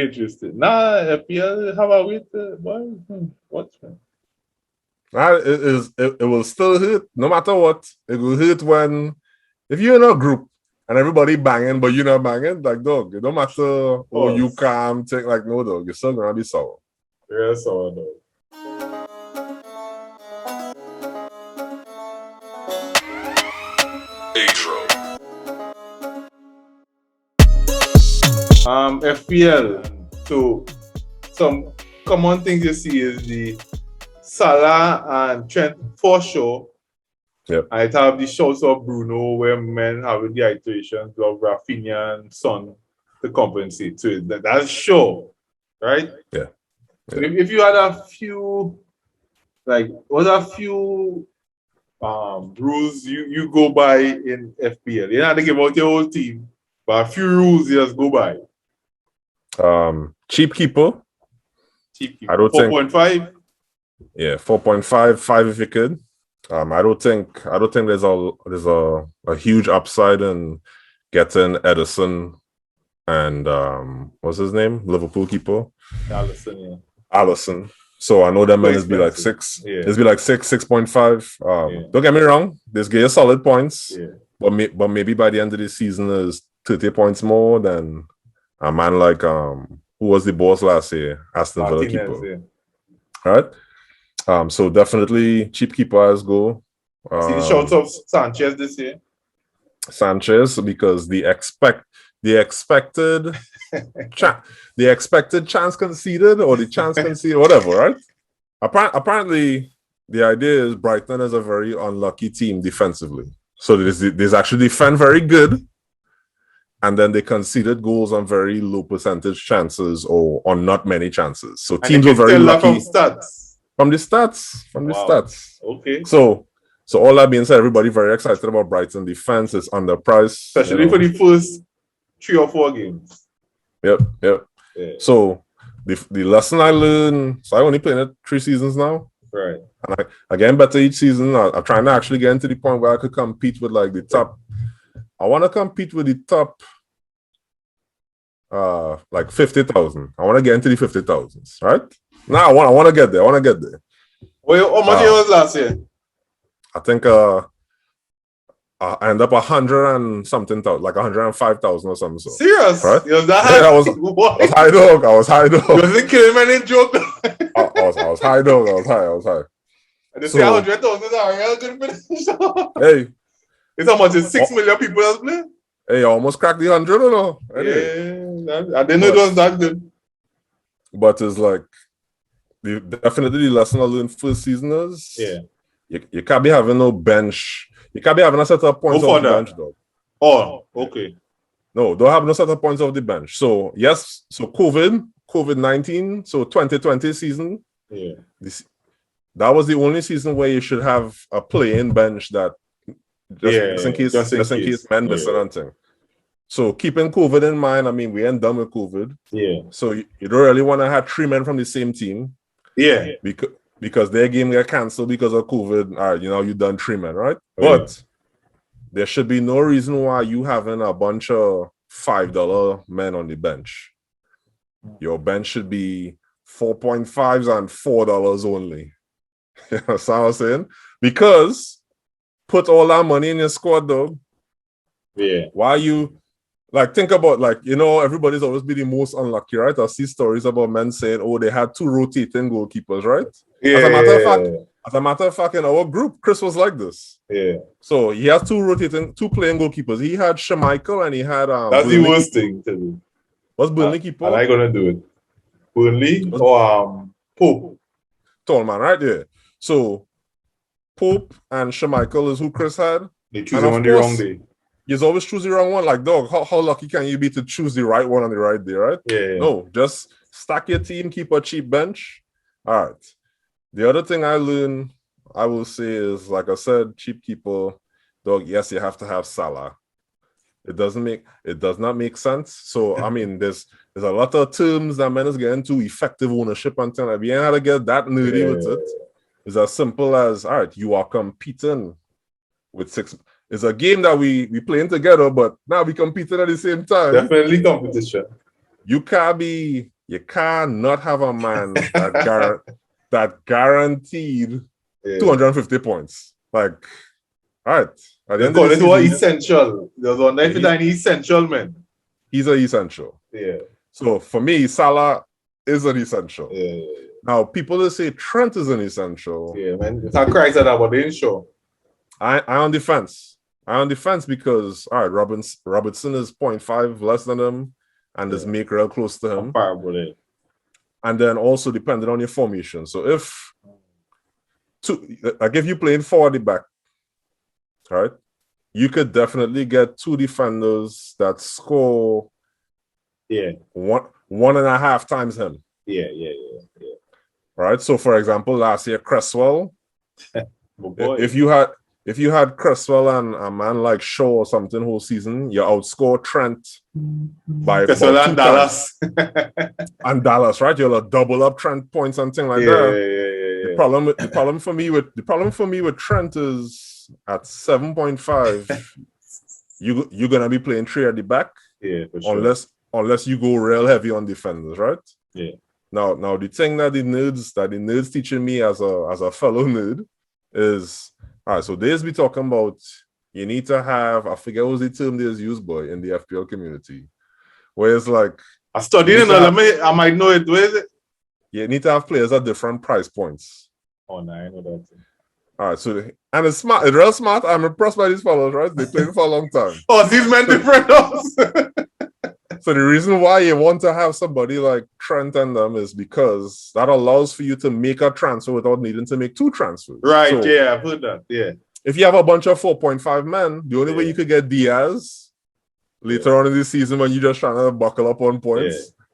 interesting. Nah, FPL, how about with what's man? It will still hurt no matter what. It will hurt when if you're in a group and everybody banging, but you're not banging, like dog, it don't matter. Oh, you calm, take like no dog, you're still gonna be sour. Yeah, sour dog. FPL. So some common things you see is the Salah and Trent for sure. Yep. I have the shots of Bruno where men have the iterations of Rafinha and Son to compensate. So that's sure, right? Yeah. So if you had a few, rules you go by in FPL? You don't have to give out your whole team, but a few rules you just go by. Cheap keeper. I don't 4.5. Yeah, 4.5, 5 if you could. I don't think there's a huge upside in getting Edison and what's his name? Liverpool keeper. Allison. So I know that man is be like 6. Yeah. It's be like 6.5. Don't get me wrong, this gives you solid points. Yeah. But maybe by the end of the season is 30 points more than a man like who was the boss last year, Aston Villa keeper. Yeah. All right. So definitely cheap keepers go. See the shots of Sanchez this year. Sanchez, because the expected chance conceded or the chance conceded, whatever, right? Apparently, the idea is Brighton is a very unlucky team defensively. So there's actually defend very good, and then they conceded goals on very low percentage chances or on not many chances. So teams are very lucky. From the stats. Okay. So all that being said, everybody very excited about Brighton defense. It's underpriced, especially for the first 3 or 4 games. Yep. Yeah. So the lesson I learned. So I only playing it 3 seasons now. Right. And I get better each season. I'm trying to actually get into the point where I could compete with like the top. I want to compete with the top. Like 50,000. I want to get into the 50,000s, right? Now I want to get there. Well, how much was last year? I think I end up 100 and something thousand, like 105,000 or something. So. Serious? Right? Was that high? I was high dog. You wasn't killing my name joke. I was high dog. I was high. And they say 100,000 is a real good finish. Hey. It's how much is 6 million people that's playing? Hey, I almost cracked the 100 or no? Anyway. Yeah, I didn't know it was that good. But it's like definitely the lesson I learned first season is you can't be having no bench. You can't be having a set of points off the bench, though. Oh, okay. No, don't have no set of points off the bench. So yes, so COVID-19, so 2020 season. Yeah. That was the only season where you should have a playing bench that just in case men miss anything. So keeping COVID in mind, I mean, we ain't done with COVID. Yeah. So you don't really want to have 3 men from the same team. Yeah. Because their game got canceled because of COVID. All right, you done 3 men, right? But there should be no reason why you having a bunch of $5 men on the bench. Your bench should be 4.5s and $4 only. You know what I'm saying? Because put all that money in your squad, though. Yeah. Why you think about everybody's always been the most unlucky, right? I see stories about men saying, "Oh, they had 2 rotating goalkeepers," right? Yeah. As a matter of fact, in our group, Chris was like this. Yeah. So he has 2 playing goalkeepers. He had Schmeichel and he had that's Burnley. The worst thing to do. What's Burnley keeper? And I gonna do it. Burnley or Pope. Tall man, right there. So Pope and Schmeichel is who Chris had. They choose on the wrong day. You always choose the wrong one. Like, dog, how lucky can you be to choose the right one on the right day, right? Yeah. No, just stack your team, keep a cheap bench. All right. The other thing I learned, I will say, is, like I said, cheap keeper, dog, yes, you have to have Salah. It does not make sense. So, I mean, there's a lot of terms that men is getting to effective ownership and things. Like, we ain't how to get that nerdy with it. It's as simple as, all right, you are competing with 6. It's a game that we playing together, but now we competing at the same time. Definitely competition. you cannot have a man that guaranteed 250 points. Like, all right. At the end of the season, essential. There's one if it's an essential man. He's an essential. Yeah. So for me, Salah is an essential. Yeah. Now, people that say Trent is an essential. Yeah, man. It's a cry that about the show. I on defense. Because all right, Robertson is 0.5 less than him, and is BenCrellin close to him. Comparable. And then also depending on your formation. So if you playing 4 at the back, all right, you could definitely get 2 defenders that score 1.5 times him. Yeah. Right. So for example, last year Cresswell, if you had Cresswell and a man like Shaw or something whole season, you outscore Trent by Cresswell and Dallas. And Dallas, right? You'll double up Trent points and things like that. Yeah. The problem for me with Trent is at 7.5, you're gonna be playing 3 at the back. Yeah, for sure. Unless you go real heavy on defenders, right? Yeah. Now the thing that the nerds teaching me as a fellow nerd is, all right, so they's be talking about you need to have, I forget what the term there's used by in the FPL community, where it's like I studied I might know it. Where is it? You need to have players at different price points. Oh no, I know that. All right, so and it's smart, it's real smart. I'm impressed by these fellows, right? They played for a long time. Oh, these men different. So the reason why you want to have somebody like Trent and them is because that allows for you to make a transfer without needing to make 2 transfers. Right, so yeah, I've heard that. Yeah. If you have a bunch of 4.5 men, the only way you could get Diaz later on in the season when you're just trying to buckle up on points. Yeah.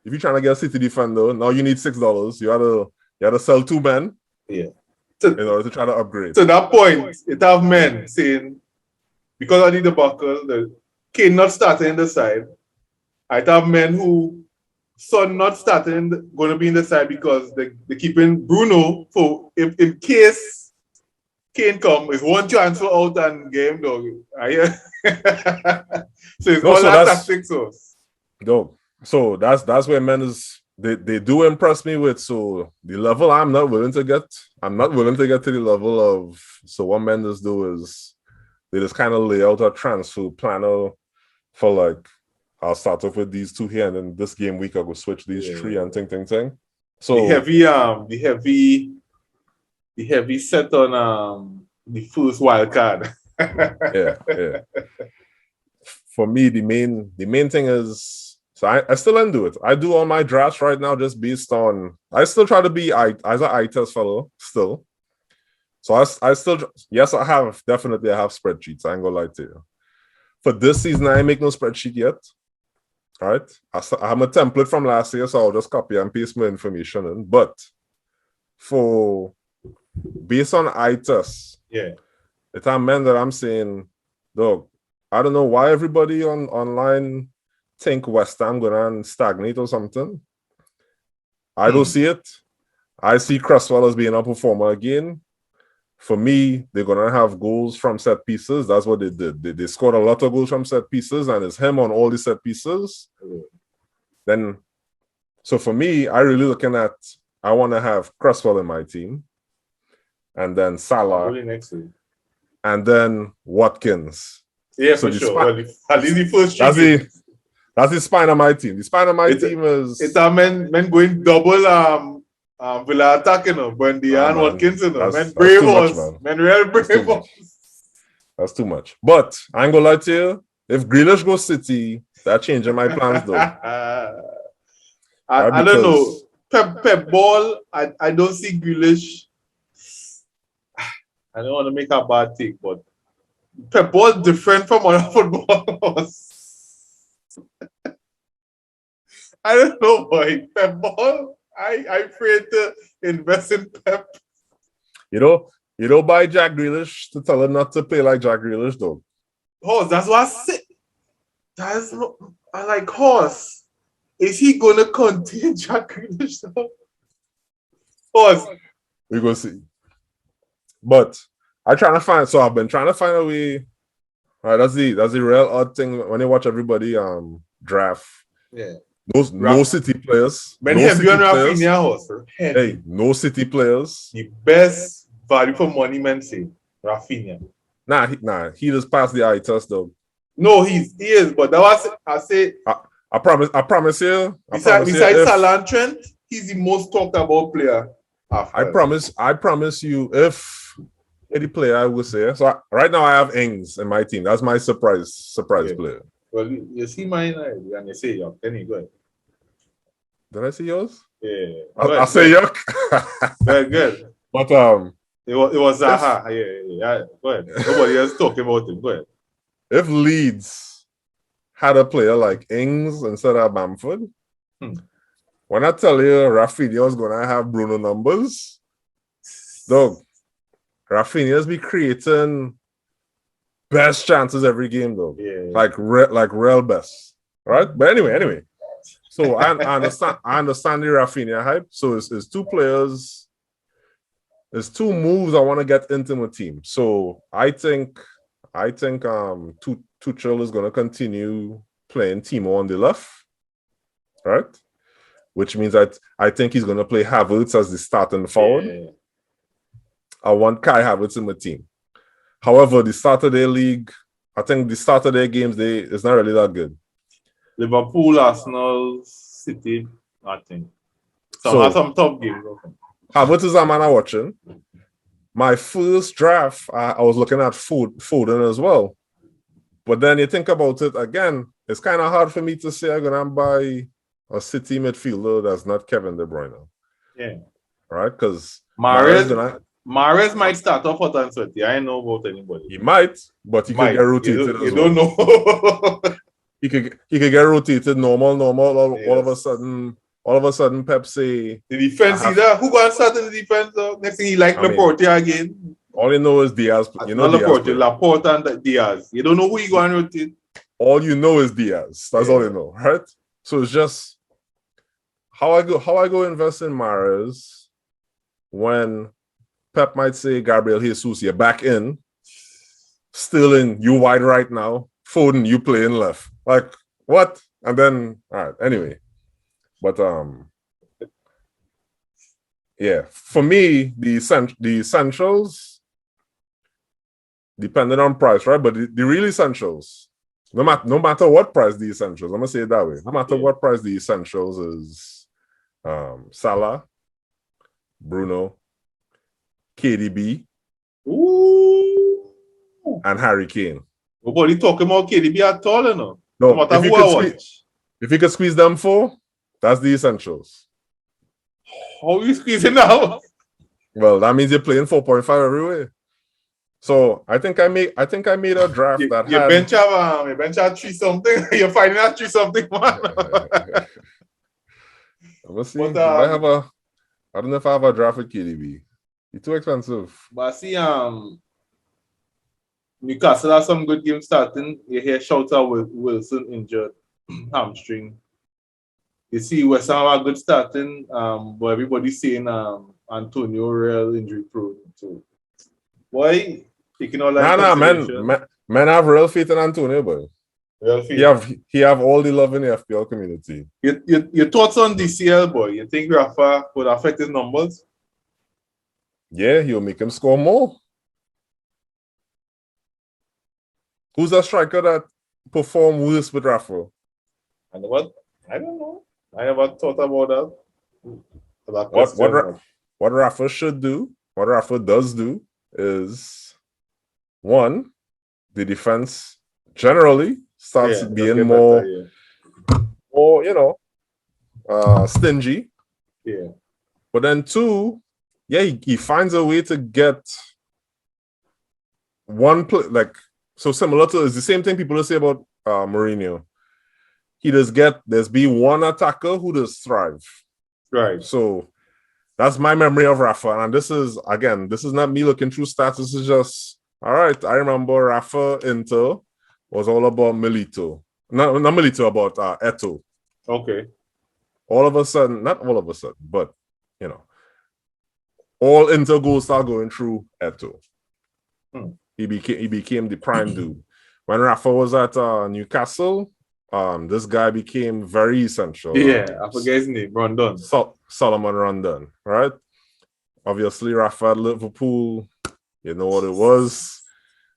If you're trying to get a City defender, now you need $6. You had to sell 2 men. Yeah. In order to try to upgrade. To that point, it have men saying, because I need the buckle, the Kane not starting in the side. I have men who Son not starting, going to be in the side because they keeping Bruno for if in case Kane come, is one transfer out and game dog. So it's all that tactics. So that's where men is. They do impress me with, so the level I'm not willing to get to the level of, so what Mendes do is they just kind of lay out a transfer planner for like, I'll start off with these 2 here and then this game week I'll go switch these 3 and ting. So the heavy set on the first wild card. yeah. For me, the main thing is, so I still undo it. I do all my drafts right now just based on, I still try to be as an eye test fellow still. So I still, yes, I have spreadsheets. I ain't gonna lie to you. For this season, I ain't make no spreadsheet yet. All right. I have a template from last year, so I'll just copy and paste my information in. But based on eye tests, it's a man that I'm saying, dog, I don't know why everybody online think West Ham gonna stagnate or something. I don't see it. I see Cresswell as being a performer again. For me, they're gonna have goals from set pieces. That's what they did. They scored a lot of goals from set pieces, and it's him on all the set pieces. Then, so for me, I really looking at, I want to have Cresswell in my team, and then Salah, and then Watkins. Yeah, so for sure. At least the first. That's the spine of my team. The spine of my team is... It's a men going double Villa attack, Buendia and Watkins, Men brave us. Men real brave us. That's too much. But I ain't gonna lie to you, if Grealish goes City, that changing my plans though. I don't know. Pep ball, I don't see Grealish. I don't want to make a bad take, but Pep ball different from other footballers. I don't know, boy. Pep ball, I afraid to invest in Pep. You don't buy Jack Grealish to tell him not to play like Jack Grealish, though. Horse, that's what I said. I like Horse. Is he gonna contain Jack Grealish though? Horse. We go see. But I've been trying to find a way. All right, that's the real odd thing when you watch everybody draft. Yeah. No City players. Ben No heavy on City players. Rafinha house. Heavy. Hey, no City players. The best value for money, man, say Rafinha. He just passed the eye test though. No, he is, but that was I say. I promise you. Besides Salah and Trent, he's the most talked about player. I promise you, if any player I would say. So right now I have Ings in my team. That's my surprise player. Well, you see mine, and you say yuck. Then you go ahead. Did I see yours? Yeah. I say yuck. Good. But it was Zaha. Yeah. Go ahead. Nobody else talking about him. Go ahead. If Leeds had a player like Ings instead of Bamford, when I tell you Rafinha was gonna have Bruno numbers, dog, Rafinha's be creating best chances every game, though. Yeah. Like real best, right? But anyway. So I understand the Rafinha hype. So it's two players. There's two moves I want to get into my team. So I think Tuchel is going to continue playing Timo on the left, right? Which means that I think he's going to play Havertz as the starting forward. Yeah. I want Kai Havertz in my team. However, the Saturday league, I think the Saturday games it's not really that good. Liverpool, Arsenal, City, I think. Some top games. Havertz is a man I'm watching. My first draft, I was looking at Foden as well. But then you think about it again, it's kind of hard for me to say I'm going to buy a City midfielder that's not Kevin De Bruyne. Yeah. Right? Because Mahrez might start off hot and sweaty. I don't know about anybody. He might, but he could get rotated You don't know. he could get rotated normal. All of a sudden, Pep say the defense either. Who going to start in the defense? Next thing he like Laporte again. All you know is Diaz. You know Laporte and Diaz. You don't know who you going to rotate. All you know is Diaz. That's all you know, right? So it's just how I go invest in Mahrez when Pep might say, Gabriel Jesus, you're back in. Sterling, you wide right now. Foden, you playing left. Like, what? And then, all right, anyway. But, yeah, for me, the essentials, depending on price, right? But the real essentials, no matter what price the essentials, I'm going to say it that way. No matter what price the essentials is Salah, Bruno, KDB, and Harry Kane. Nobody talking about KDB at all, you know. No matter who I watch. If you could squeeze them four, that's the essentials. How are you squeezing now? Well, that means you're playing 4.5 everywhere. So I think I made a draft that your bench have 3 something. You're finding out 3 something, man. Let's see. I don't know if I have a draft with KDB. It's too expensive. But I see Newcastle has some good games starting. You hear shouts out with Wilson injured hamstring. You see West Ham are good starting, but everybody's saying Antonio real injury prone. So why taking all that? Man have real faith in Antonio, boy. Real faith. He have all the love in the FPL community. Your thoughts on DCL, boy? You think Rafa would affect his numbers? Yeah, he'll make him score more. Who's a striker that performed worse with Rafa? I don't know. I never thought about that. What Rafa should do, what Rafa does do, is one, the defense generally starts being more, stingy. Yeah. But then two, he finds a way to get one play, like, so similar to, it's the same thing people say about Mourinho. There's be one attacker who does thrive. Right. So that's my memory of Rafa. And this is not me looking through stats. This is just, all right, I remember Rafa Inter was all about Milito. Not Milito, about Eto'o. Okay. All of a sudden, not all of a sudden, but, all Inter goals start going through Eto'o. He became the prime dude. When Rafa was at Newcastle, this guy became very essential. Yeah, I forget his name, Rondon. Solomon Rondon, right? Obviously, Rafa at Liverpool, you know what it was.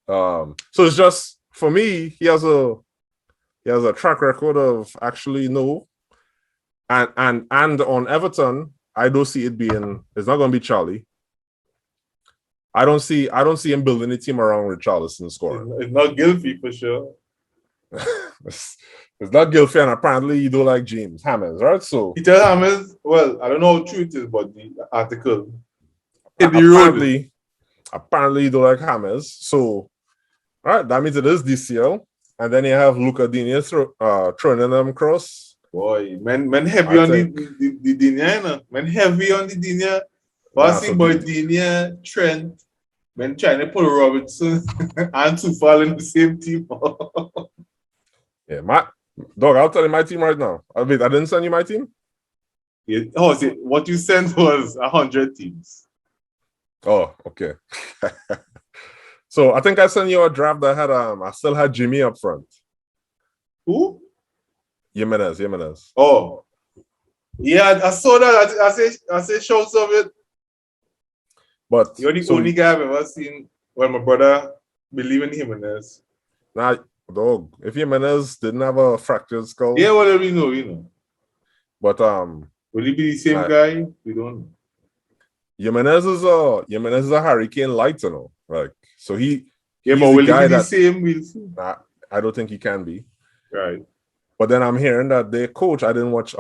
So it's just, for me, he has a track record of actually and on Everton, I don't see it being, it's not going to be Charlie. I don't see him building a team around Richarlison scoring. It's not Gylfi for sure. It's not Gylfi, and apparently you don't like James Hammers, right? So Peter Hammers, well, I don't know how true it is, but the article hit the road. Apparently you don't like Hammers. So, all right, that means it is DCL. And then you have Luca Digne throwing in them cross. Boy, men heavy on the Digne, you know? Men heavy on the Digne. Bossy boy Digne, Trent. Men trying to pull Robertson and Tufal in the same team. Yeah, dog, I'll tell you my team right now. I didn't send you my team? Yeah. Oh, what you sent was 100 teams. Oh, okay. So I think I sent you a draft that had I still had Jimmy up front. Who? Jimenez. Oh. Yeah, I saw that. I say shows of it. But You're the only guy I've ever seen when my brother believe in Jimenez. Nah, dog. If Jimenez didn't have a fractured skull. Yeah, whatever you know. But will he be the same guy? We don't know. Jimenez is a Hurricane light, you know. Like, so but will he be the same? We'll see. Nah, I don't think he can be. Right. But then I'm hearing that their coach, I don't watch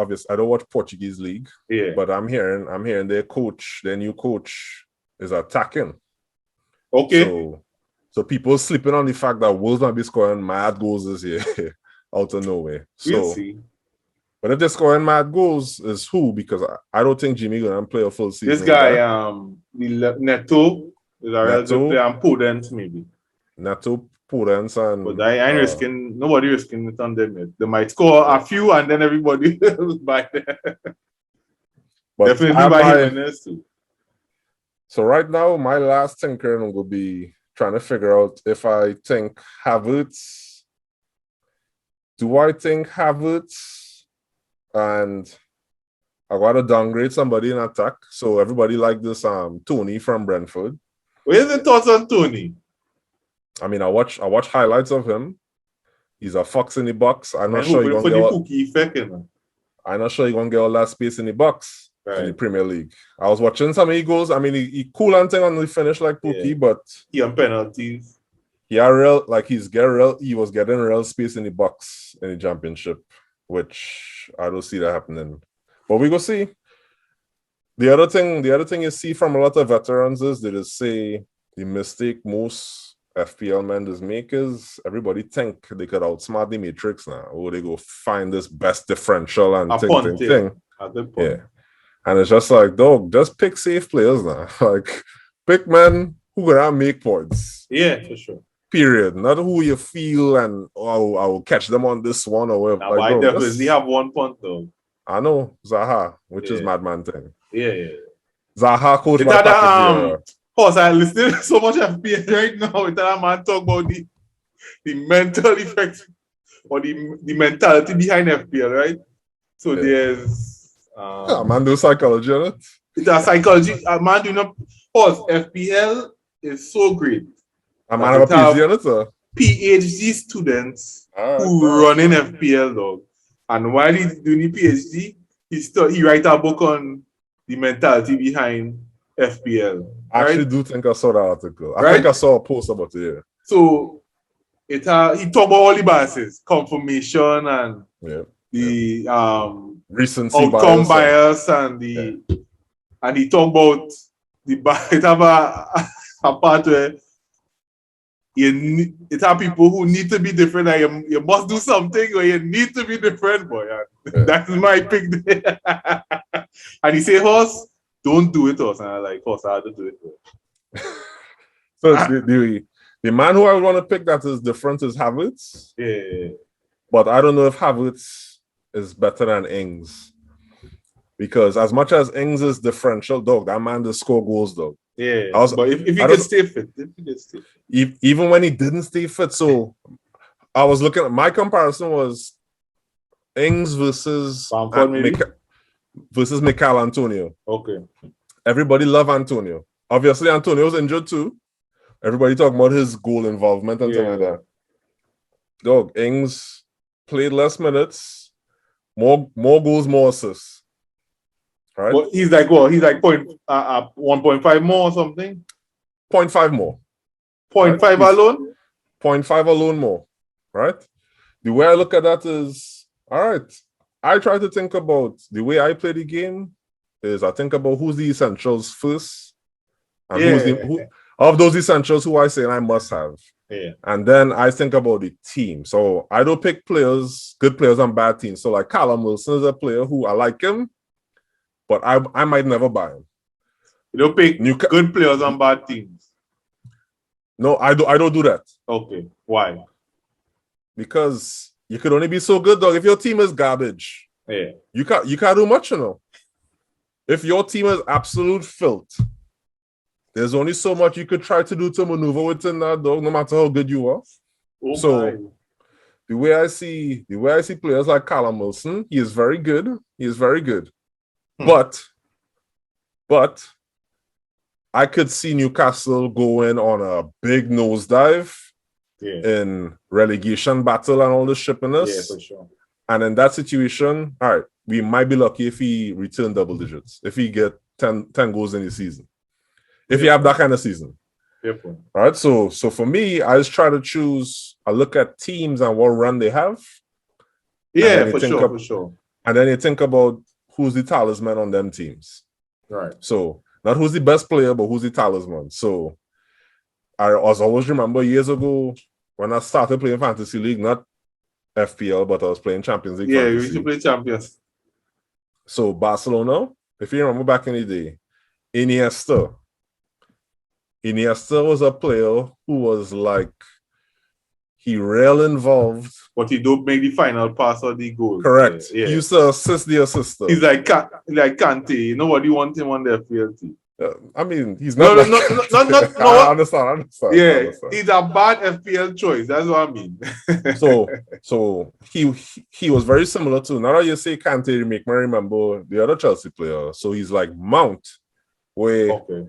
Portuguese league. Yeah. But I'm hearing their new coach is attacking. Okay. So people sleeping on the fact that Wolves might be scoring mad goals this year out of nowhere. We'll see. But if they're scoring mad goals, is who? Because I don't think Jimmy gonna play a full season. This guy, Neto, is a relative player, and Podence maybe. Neto, Podence, and but I ain't risking. Nobody risking it on them yet. They might score a few, and then everybody else back there. Definitely by Jimenez too. So right now, my last tinkering will be trying to figure out if I think Havertz. Do I think Havertz? And I gotta downgrade somebody in attack. So everybody like this Tony from Brentford. Where's the thoughts on Tony? I mean, I watch highlights of him. He's a fox in the box. I'm not sure he's gonna get all that space in the box in the Premier League. I was watching some of his goals. I mean, he cool and thing on the finish like Pookie, but he on penalties. He was getting real space in the box in the championship, which I don't see that happening. But we go see. The other thing you see from a lot of veterans is they just say the mistake most FPL members make is everybody think they could outsmart the matrix now, or they go find this best differential and thing. Yeah. And it's just like, dog, just pick safe players now. Like, pick men who gonna make points. Yeah, for sure. Period. Not who you feel and I will catch them on this one or whatever. Like, I definitely have 1 point though. I know Zaha, which is madman thing. Yeah. Zaha coach my package. I listening to so much FPL right now. With that man talk about the mental effects or the mentality behind FPL, right? So there's man do psychology on it. It's a psychology. Man do not pause. FPL is so great. A man have a PhD on it, sir. PhD students who run in FPL, dog. And while he's doing the PhD, he write a book on the mentality behind FPL. I actually do think I saw that article. I think I saw a post about it. Yeah. So he talked about all the biases, confirmation and the recency outcome bias and the and he talked about it have a part where it have people who need to be different and you must do something or you need to be different, boy. That's my pick there. And he say, Horse, don't do it, Horse. And I like, Horse, I have to do it. So the man who I want to pick that is different is Havertz. Yeah. But I don't know if Havertz is better than Ings. Because as much as Ings is differential, dog, that man does score goals, dog. Yeah, but if he can stay fit, even when he didn't stay fit, so I was looking at my comparison was Ings versus Bamford, maybe? versus Mikel Antonio. Okay. Everybody love Antonio. Obviously, Antonio's injured too. Everybody talking about his goal involvement and things like that. Dog, Ings played less minutes, more goals, more assists. Right? But he's like what? He's like 1.5 more or something? 0.5 more. 0.5 right? alone? 0.5 alone more. Right? The way I look at that is, all right, I try to think about the way I play the game is I think about who's the essentials first. And who of those essentials who I say I must have. Yeah. And then I think about the team. So I don't pick players, good players on bad teams. So like Callum Wilson is a player who I like him, but I might never buy him. You don't pick good players on bad teams. No, I don't do that. Okay. Why? Because you could only be so good, dog. If your team is garbage, you can't do much, you know. If your team is absolute filth, there's only so much you could try to do to maneuver within that, dog, no matter how good you are. The way I see players like Callum Wilson, he is very good. But I could see Newcastle going on a big nosedive in relegation battle and all the shippiness. Yeah, for sure. And in that situation, all right, we might be lucky if he return double digits, if he get 10 goals in the season. If you have that kind of season. All right. So for me, I just try to choose, I look at teams and what run they have. Yeah, for sure. And then you think about who's the talisman on them teams. Right. So not who's the best player, but who's the talisman. So I always remember years ago when I started playing Fantasy League, not FPL, but I was playing Champions League. Yeah, Fantasy. you used to play Champions. So Barcelona, if you remember back in the day, Iniesta was a player who was like, he real involved. But he don't make the final pass or the goal. Correct. Yeah. He used to assist the assister. He's like Kante. Nobody wants him on the FPL team. I mean, he's not. No. I understand. Yeah, he's a bad FPL choice. That's what I mean. So he was very similar to. Now that you say Kante, you make me remember the other Chelsea player. So he's like Mount, where. Okay.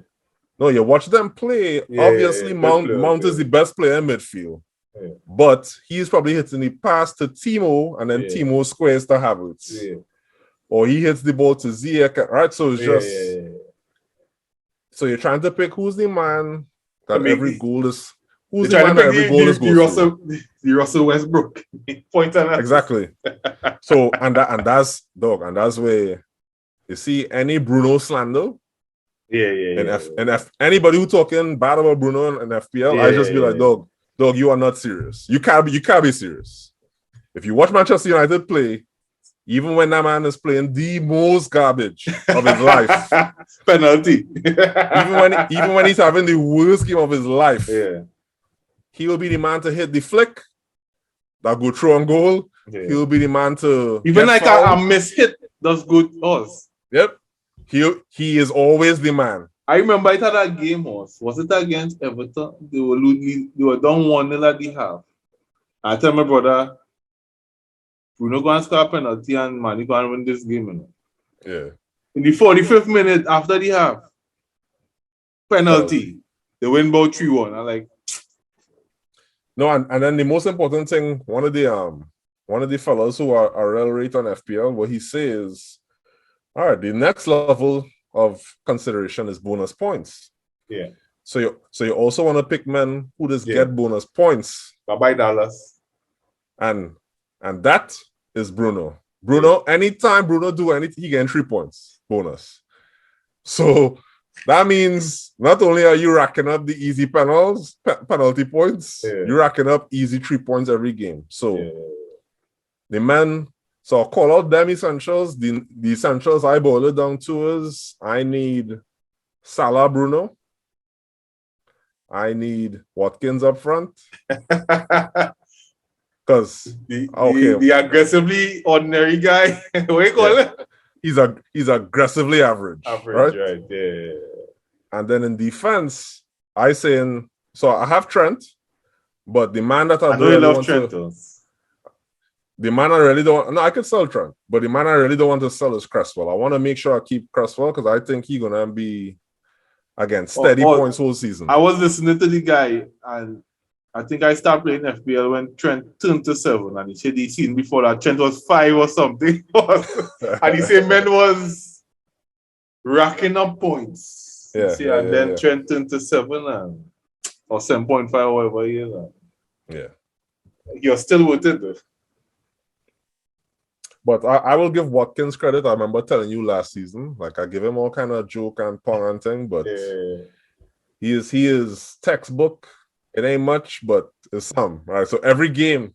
No, you watch them play. Obviously, Mount is the best player in midfield. Yeah. But he's probably hitting the pass to Timo, and then Timo squares to Havertz. Yeah. Or he hits the ball to Ziyech, right? So it's just... So you're trying to pick who's the man that every goal is... Who's the man that every goal is the Russell Westbrook. Point on that. Exactly. So, and that's where you see any Bruno slander... And anybody who talking bad about Bruno and FPL, I just be like, dog, you are not serious. You can't be serious. If you watch Manchester United play, even when that man is playing the most garbage of his life, penalty. even when he's having the worst game of his life, he will be the man to hit the flick that go through on goal. He will be the man to even like a miss-hit does good us. Yep. He is always the man. I remember it at that game was it against Everton? They were down 1-0 at the half. I tell my brother, we're not going to score a penalty and man, you can't win this game. You know? Yeah. In the 45th minute after the half, penalty. They win about 3-1. I'm like, no, and then the most important thing, one of the fellows who are real rate on FPL, what he says. All right, the next level of consideration is bonus points. Yeah. So you also want to pick men who just get bonus points. Bye-bye, Dallas. And that is Bruno. Bruno, anytime Bruno do anything, he gets 3 points bonus. So that means not only are you racking up the easy penalty points, you're racking up easy 3 points every game. So the man... So I'll call out them essentials. The essentials I boil it down to is I need Salah, Bruno. I need Watkins up front. Because the aggressively ordinary guy, what you call it? He's aggressively average. Right? Yeah. And then in defense, I have Trent, but the man that I know you love Trent. the man I really don't. No, I could sell Trent, but the man I really don't want to sell is Cresswell. I want to make sure I keep Cresswell because I think he's gonna be again steady points whole season. I was listening to the guy, and I think I started playing FPL when Trent turned to 7, and he said he seen before that Trent was 5 or something, and he said man was racking up points. And then Trent turned to 7 or 7.5 or whatever he is. Yeah, you're still with it though. But I will give Watkins credit. I remember telling you last season, like I give him all kind of joke and pong and thing, but he is textbook. It ain't much, but it's some. Right. So every game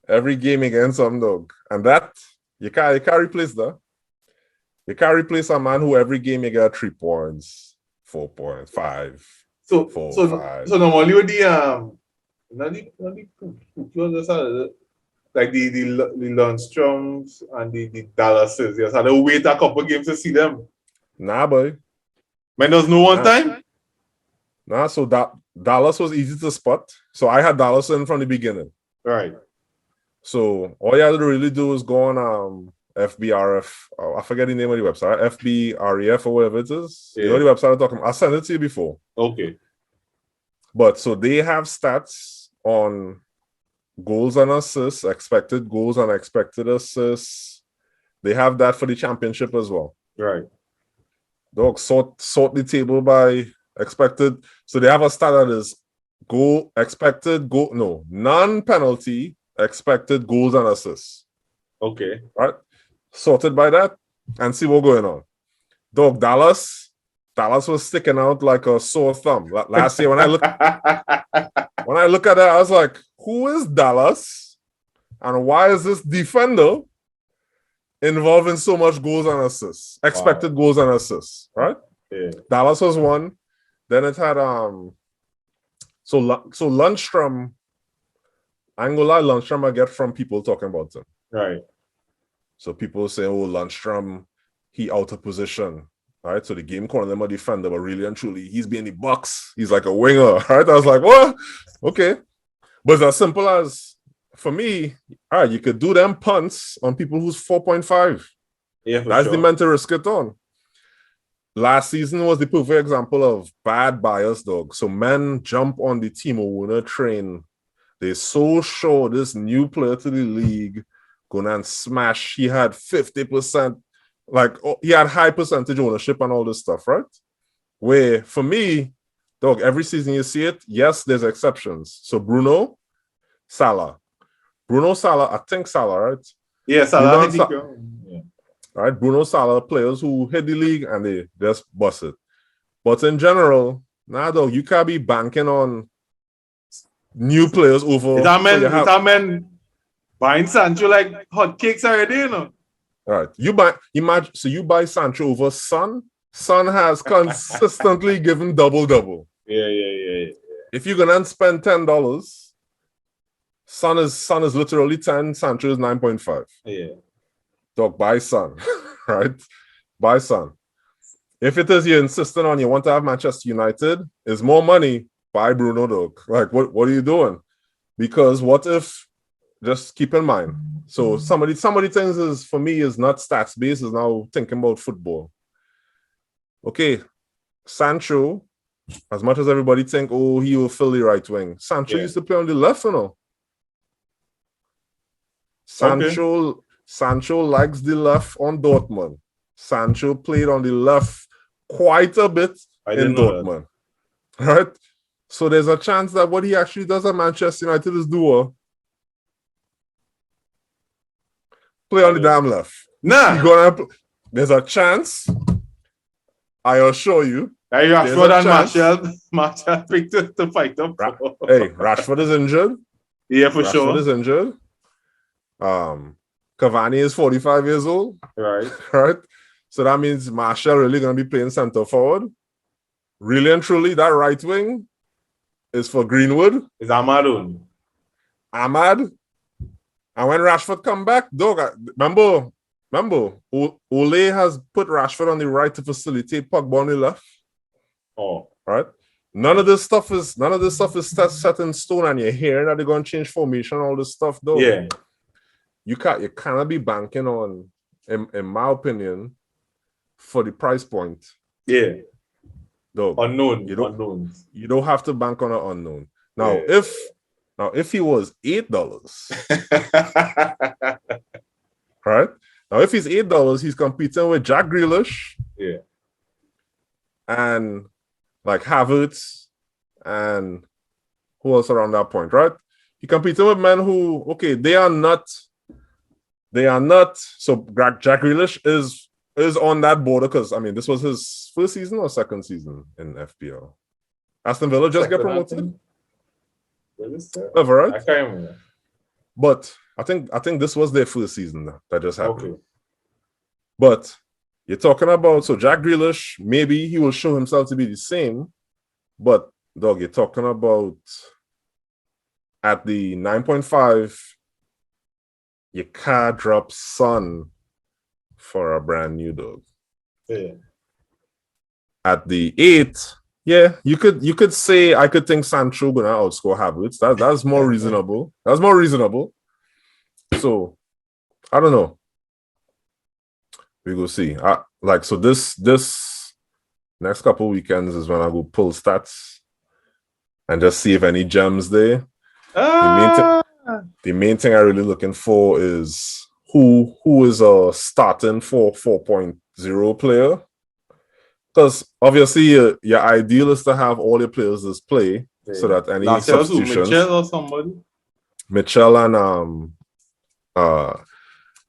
against some dog. And that you can't replace that. You can't replace a man who every game you get 3 points, 4 points, 5. So 4, 5. So normally with the like the Lundstroms and the Dallases, you had to wait a couple games to see them. Nah, boy. Man, there's no one time? Nah, so Dallas was easy to spot. So I had Dallas in from the beginning. Right. So all you had to really do is go on FBRF. I forget the name of the website. FBREF or whatever it is. Yeah. You know the website I'm talking about? I sent it to you before. Okay. But so they have stats on goals and assists, expected goals and expected assists. They have that for the championship as well. Right. Dog, sort the table by expected. So they have a stat that is non-penalty expected goals and assists. Okay. Right? Sorted by that and see what's going on. Dog, Dallas was sticking out like a sore thumb. Last year when I look at that, I was like, who is Dallas? And why is this defender involved in so much goals and assists? Expected goals and assists, right? Yeah. Dallas was one. Then it had so Lundstrom, Angola Lundstrom I get from people talking about him. Right. So people say, oh, Lundstrom, he out of position. Right, so the game calling him a defender, but really and truly, he's being the box. He's like a winger, right? I was like, what? Okay. But it's as simple as, for me, all right, you could do them punts on people who's 4.5. Yeah, that's the mental risk it on. Last season was the perfect example of bad bias, dog. So men jump on the team owner train. They're so sure this new player to the league gonna and smash. He had 50%. Like, he had high percentage ownership and all this stuff, right? Where, for me, dog, every season you see it, yes, there's exceptions. So Bruno, Salah, I think Salah, right? Yeah, Salah. Right, Bruno, Salah, players who hit the league and they just bust it. But in general, dog, you can't be banking on new players over. That man buying Sancho like hotcakes already, you know? All right, you buy Sancho over Son. Son has consistently given double. Yeah. If you're gonna spend $10, Son is literally 10. Sancho is 9.5. Yeah. Dog, buy Son, right? Buy Son. If it is you're insisting on you want to have Manchester United, is more money. Buy Bruno, dog. Like, what are you doing? Because what if? Just keep in mind. So somebody things is for me is not stats based, is now thinking about football. Okay, Sancho, as much as everybody think, oh, he will fill the right wing. Sancho used to play on the left, you know. Sancho likes the left on Dortmund. Sancho played on the left quite a bit in Dortmund. Right? So there's a chance that what he actually does at Manchester United is play on the damn left. Nah. There's a chance. I assure you. Hey, Rashford and Martial picked to fight up. Hey, Rashford is injured. Yeah, for sure. Rashford is injured. Cavani is 45 years old. Right. Right. So that means Martial really going to be playing center forward. Really and truly, that right wing is for Greenwood. It's Ahmad. And when Rashford come back, dog, remember, Ole has put Rashford on the right to facilitate Pogba on the left. Oh, right. None of this stuff is set in stone, and you're hearing that they're going to change formation, all this stuff, though. Yeah. you cannot be banking on, in my opinion, for the price point. Yeah. Dog, Unknowns. You don't have to bank on an unknown. Now, Yeah. if he was $8, right? Now, if he's $8, he's competing with Jack Grealish, yeah, and like Havertz, and who else around that point, right? He competing with men who, okay, they are not. So Jack Grealish is on that border because I mean, this was his first season or second season in FPL. Aston Villa just get promoted. Never, right? I can't remember. But I think this was their first season that just happened. Okay. But you're talking about, so Jack Grealish, maybe he will show himself to be the same, but dog, you're talking about at the 9.5, you can't drop Son for a brand new dog. Yeah. At the 8, yeah, you could say I could think Sancho gonna outscore Havertz. That's more reasonable. That's more reasonable. So I don't know. We go see. So this next couple weekends is when I go pull stats and just see if any gems there. The main thing I'm really looking for is who is a starting for 4.0 player. Because obviously your ideal is to have all your players just play so that any substitutions. Mitchell or somebody? Mitchell and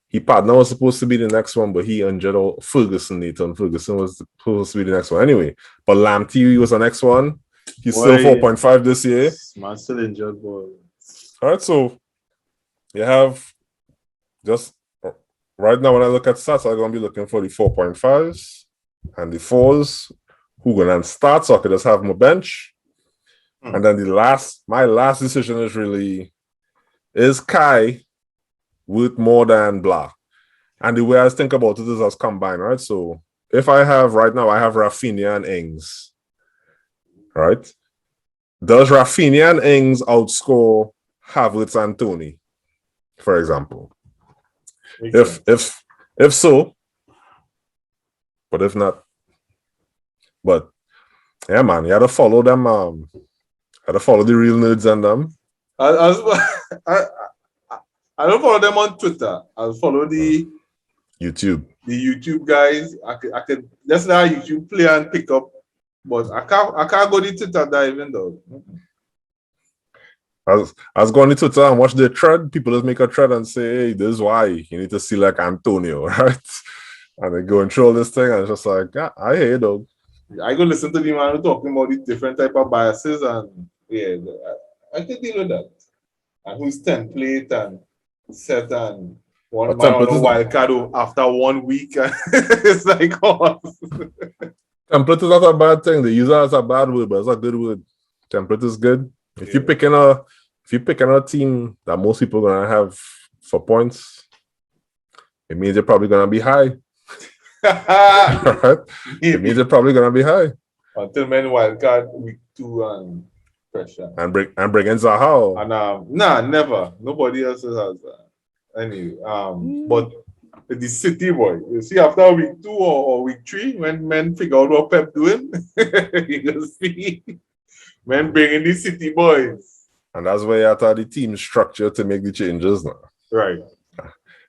he partner was supposed to be the next one, but he injured Nathan Ferguson was supposed to be the next one anyway. But Lamptey was the next one. He's still 4.5 this year. Man, still injured, boy. All right, so you have just right now when I look at stats, I'm gonna be looking for the 4.5s and the 4s who gonna start, so I could just have my bench. And then my last decision is really, is Kai worth more than blah? And the way I think about it is as combined, right? So if I have right now, I have Rafinha and Ings, right? Does Rafinha and Ings outscore Havertz and Tony, for example? If so, but if not, but yeah, man, you had to follow them. Had to follow the real nerds and them. I don't follow them on Twitter. I'll follow the YouTube. The YouTube guys. I could that's how YouTube play and pick up, but I can't go to Twitter diving though. I was going to Twitter and watch the thread. People just make a thread and say, hey, this is why you need to select Antonio, right? And they go and throw this thing, and it's just like, I hear dog. I go listen to the man who talking about these different type of biases, and yeah, I can deal with that. And who's template and set and one man on a wild card after 1 week. It's like, oh. Template is not a bad thing. They use it as a bad word, but it's a good word. Template is good. If you're picking a team that most people are gonna have for points, it means they're probably gonna be high. Right? It means they're probably gonna be high. Until men wildcard week 2 and pressure. And bring in Zaha. And never. Nobody else has that. Anyway, but the City boy, you see after week 2 or week 3, when men figure out what Pep doing, you can see men bringing the City boys. And that's where you have to have the team structure to make the changes now. Right.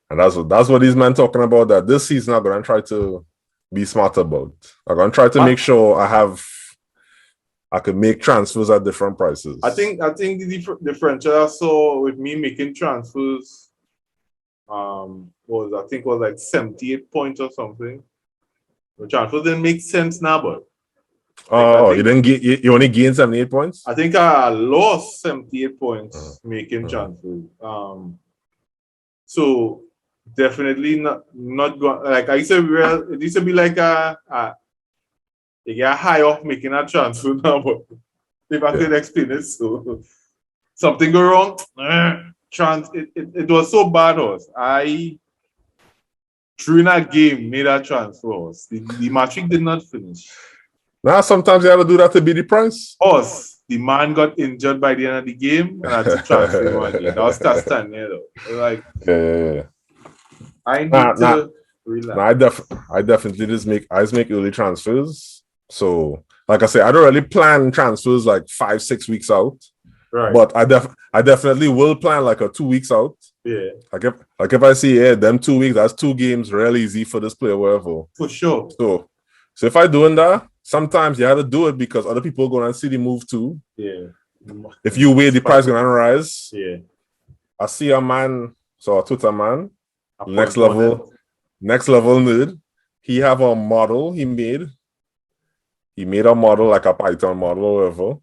And that's what these men talking about, that this season I'm gonna try to be smart about. I'm gonna try to make sure I could make transfers at different prices. I think the differential I saw with me making transfers was like 78 points or something. The transfers didn't make sense now, but you didn't get you only gained 78 points? I think I lost 78 points making transfers. So definitely not going, like I said, it used to be like you get high off making a transfer now, but if I could explain it, so something go wrong, it was so bad. I during that game made a transfer. The matrix did not finish. Now sometimes you have to do that to beat the price. the man got injured by the end of the game and I had to transfer him again. That was Tastan, Like, Yeah. I need to relax. I definitely just make early transfers. So, like I say, I don't really plan transfers like 5-6 weeks out. Right. But I definitely will plan like a 2 weeks out. Yeah. Like if I see them 2 weeks, that's 2 games real easy for this player, whatever. For sure. So if I doing that, sometimes you have to do it because other people are gonna see the move too. Yeah. If you wait, the price gonna rise. Yeah. I see a man, so a Twitter man, next level nerd. He have a model he made. He made a model like a Python model or whatever,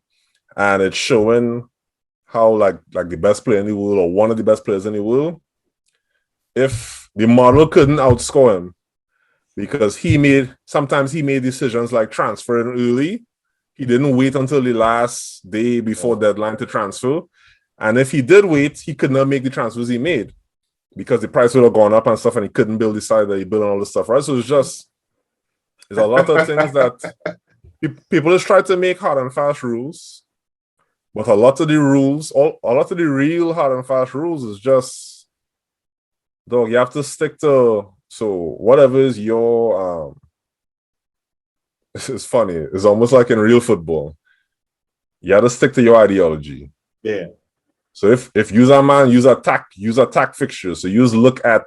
and it's showing how like the best player in the world or one of the best players in the world, if the model couldn't outscore him, because sometimes he made decisions like transferring early. He didn't wait until the last day before deadline to transfer. And if he did wait, he could not make the transfers he made because the price would have gone up and stuff, and he couldn't build the side that he built and all this stuff, right? So there's a lot of things that people just try to make hard and fast rules. But a lot of the real hard and fast rules is just, dog, you have to stick to, so whatever is your, it's funny. It's almost like in real football. You have to stick to your ideology. Yeah. So if use attack fixtures. So you look at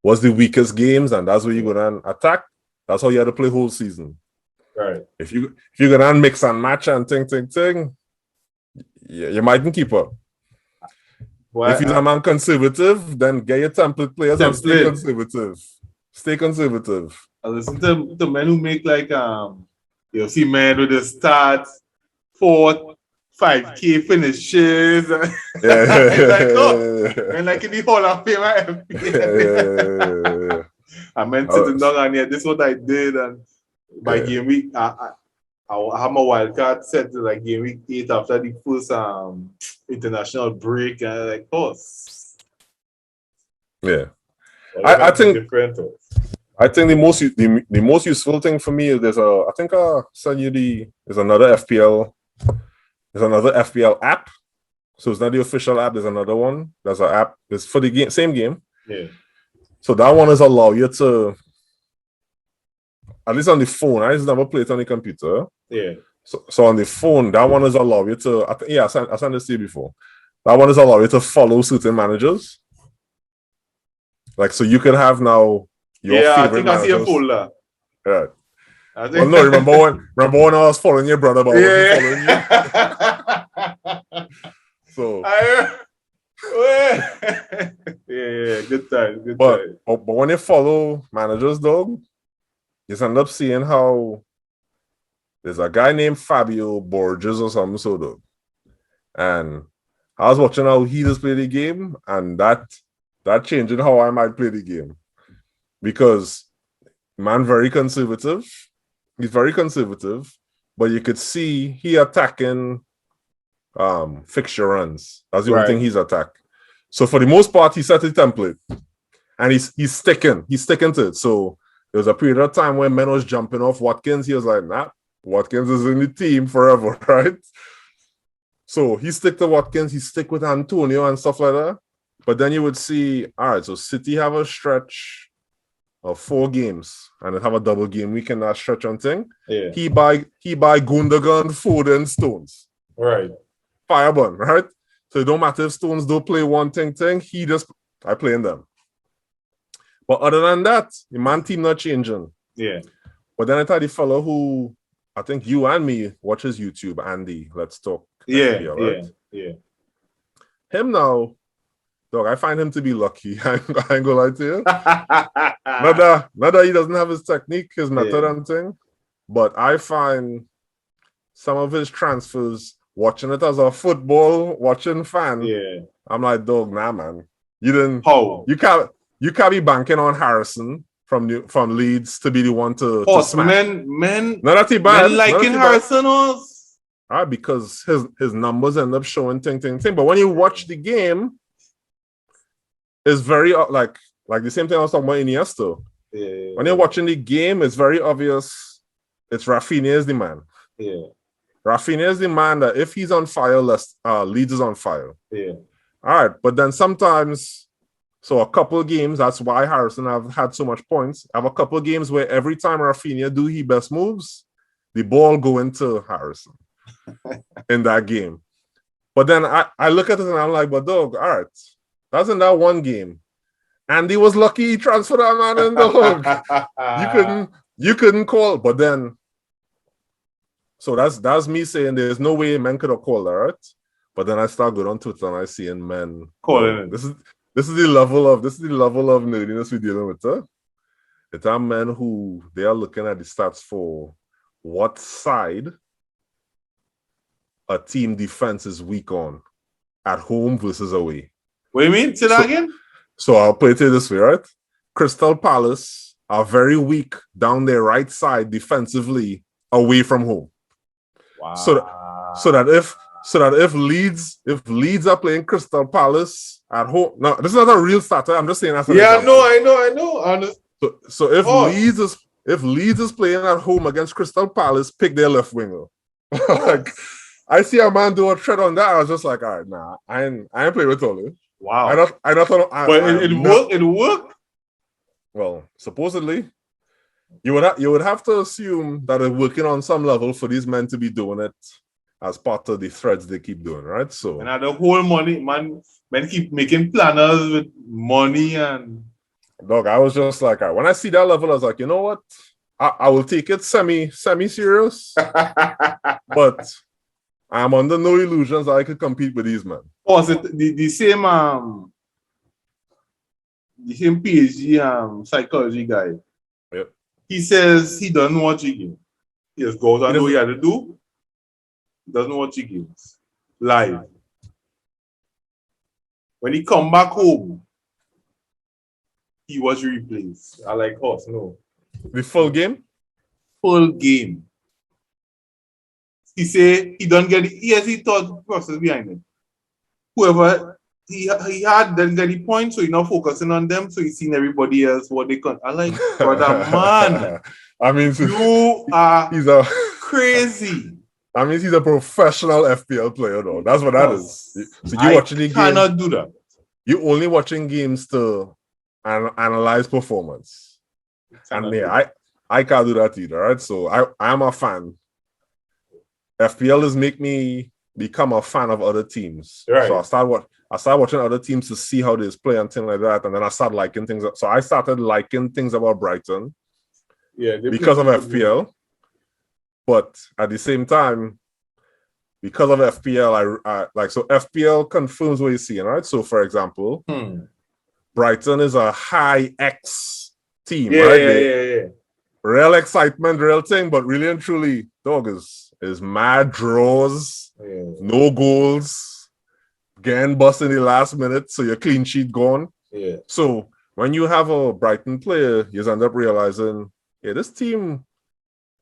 what's the weakest games, and that's where you're going to attack. That's how you have to play whole season. Right. If you're going to mix and match and ting, yeah, you mightn't keep up. Well, if you're a man conservative, then get your template players and stay conservative. Stay conservative. I listen to men who make like you'll see men with the stats 4-5K finishes. And like in the Hall of Fame at FPL. I meant sitting down and this is what I did, and by game week I have my wild card set to like game week 8 after the first international break, and like, yeah. I think the most useful thing for me is there's another FPL app. So it's not the official app, there's another one. There's an app, it's for the same game. Yeah. So that one is allow you to, at least on the phone, I just never play it on the computer. Yeah. So on the phone, that one is allow you to, I sent this to you before. That one is allow you to follow certain managers. Like, so you can have now your favorite managers. I see a folder. Yeah. Well, no, remember when I was following your brother, but I wasn't following you? So. Yeah, good time. But when you follow managers, dog, you end up seeing how there's a guy named Fabio Borges or something, so dog. And I was watching how he just played the game, and that changed how I might play the game. Because man very conservative. He's very conservative, but you could see he attacking fixture runs. That's the only thing he's attacked. So for the most part, he set the template, and he's sticking to it. So there was a period of time when men was jumping off Watkins. He was like, nah, Watkins is in the team forever, right? So he stick to Watkins, he stick with Antonio and stuff like that. But then you would see, all right, so City have a stretch of 4 games, and they have a double game week in that stretch and thing. Yeah. He buy Gundogan, Foden, Stones. Right. Firebun, right? So it don't matter if Stones don't play one thing. I playing them. But other than that, the man team not changing. Yeah. But then I thought the fellow who I think you and me watches YouTube, Andy. Let's talk. Yeah. Right? Yeah. Him now, dog, I find him to be lucky. I ain't gonna lie to you. not that he doesn't have his technique, his method and thing, but I find some of his transfers, watching it as a football watching fan, I'm like, dog, nah, man. You didn't. How? You can't be banking on Harrison from Leeds to be the one to smash. Men liking Harrison was. Because his numbers end up showing thing. But when you watch the game, it's very like the same thing I was talking about Iniesta. Yeah. When you're watching the game, it's very obvious. It's Rafinha is the man. Yeah. Rafinha is the man that if he's on fire, Leeds is on fire. Yeah. All right, but then sometimes, so a couple of games, that's why Harrison have had so much points. I have a couple of games where every time Rafinha do his best moves, the ball go into Harrison in that game. But then I look at it and I'm like, but dog, all right, that's in that one game. Andy was lucky he transferred that man in the hook. You couldn't call, but then, so that's me saying there's no way men could have called that, right? But then I start going on Twitter and I see men calling. This is the level of nerdiness we're dealing with. Huh? It's our men who they are looking at the stats for what side a team defense is weak on at home versus away. What do you mean? Say that again? So I'll put it this way, right? Crystal Palace are very weak down their right side defensively away from home. Wow. So that if Leeds are playing Crystal Palace at home, no, this is not a real starter. I'm just saying that's an example. I know. So if Leeds is playing at home against Crystal Palace, pick their left winger. Like I see a man do a tread on that. I was just like, all right, nah, I ain't playing with all this. Wow. It worked. Well, supposedly, you would have to assume that it's working on some level for these men to be doing it as part of the threads they keep doing, right? So and the whole money, men keep making planners with money and. Dog, I was just like, when I see that level, I was like, you know what? I will take it semi-serious, but I'm under no illusions that I could compete with these men. Oh, is it the same PhD psychology guy? Yep. He says he doesn't watch the game. He just goes and do what he had to do. He doesn't watch the games live. When he come back home, he was replaced. I like us, no. The full game? Full game. He say he don't get it. He thought process behind it. Whoever he had didn't get the point, so he's not focusing on them, so he's seen everybody else what they can. I like, brother, man. I mean, you are crazy. I mean, he's a professional FPL player, though. That's what that is. So you watching the game? Cannot do that. You only watching games to analyze performance. And yeah, I can't do that either, right? So I'm a fan. FPL is make me become a fan of other teams. Right. So I start watching other teams to see how they play and things like that, and then I start liking things. So I started liking things about Brighton, because of FPL. But at the same time, because of FPL, I like, so FPL confirms what you're seeing, right? So for example, Brighton is a high X team, right? Yeah. Real excitement, real thing, but really and truly, dog is mad draws, no goals, getting bust in the last minute, so your clean sheet gone. Yeah. So when you have a Brighton player, you end up realizing, this team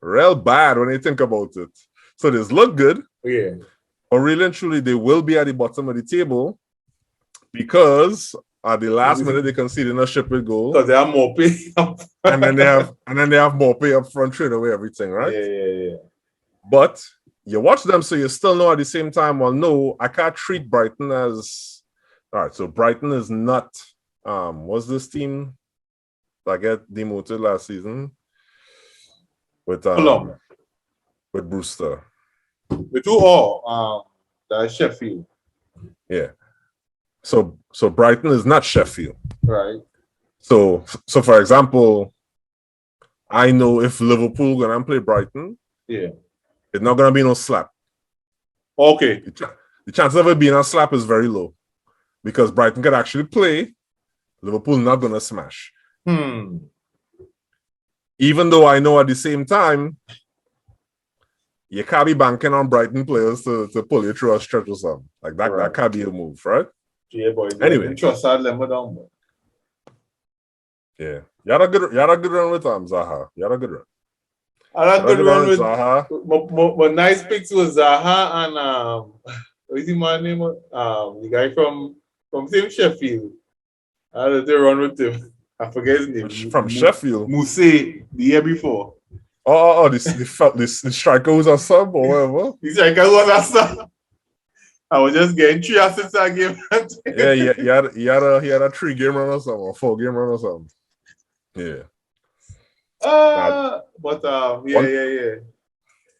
real bad when you think about it. So this look good, but really and truly, they will be at the bottom of the table because at the last minute they conceded a stupid goal. Because they have more pay. and then they have more pay up front, trade away everything, right? Yeah. But you watch them, so you still know at the same time, well, no, I can't treat Brighton as all right. So Brighton is not was this team that get demoted last season with Brewster. With who all? That's Sheffield. Yeah. So Brighton is not Sheffield. Right. So for example, I know if Liverpool gonna play Brighton, it's not gonna be no slap. Okay. The chances of it being a slap is very low because Brighton can actually play. Liverpool not gonna smash. Even though I know at the same time, you can't be banking on Brighton players to pull you through a stretch or something. Like that, that can't be a move, right? Yeah, boy. Anyway. Down. Yeah. You had a good run with Zaha. You had a good run. I had a good run with Zaha. My nice picks was Zaha and what is my name? The guy from same Sheffield. I had a run with him. I forget his name. From Sheffield. Mousse the year before. The striker was a sub or whatever. He's like, I was a sub. I was just getting 3 assists a game. Yeah, he had a 3-game run or something, or 4-game run or something. Yeah. Yeah.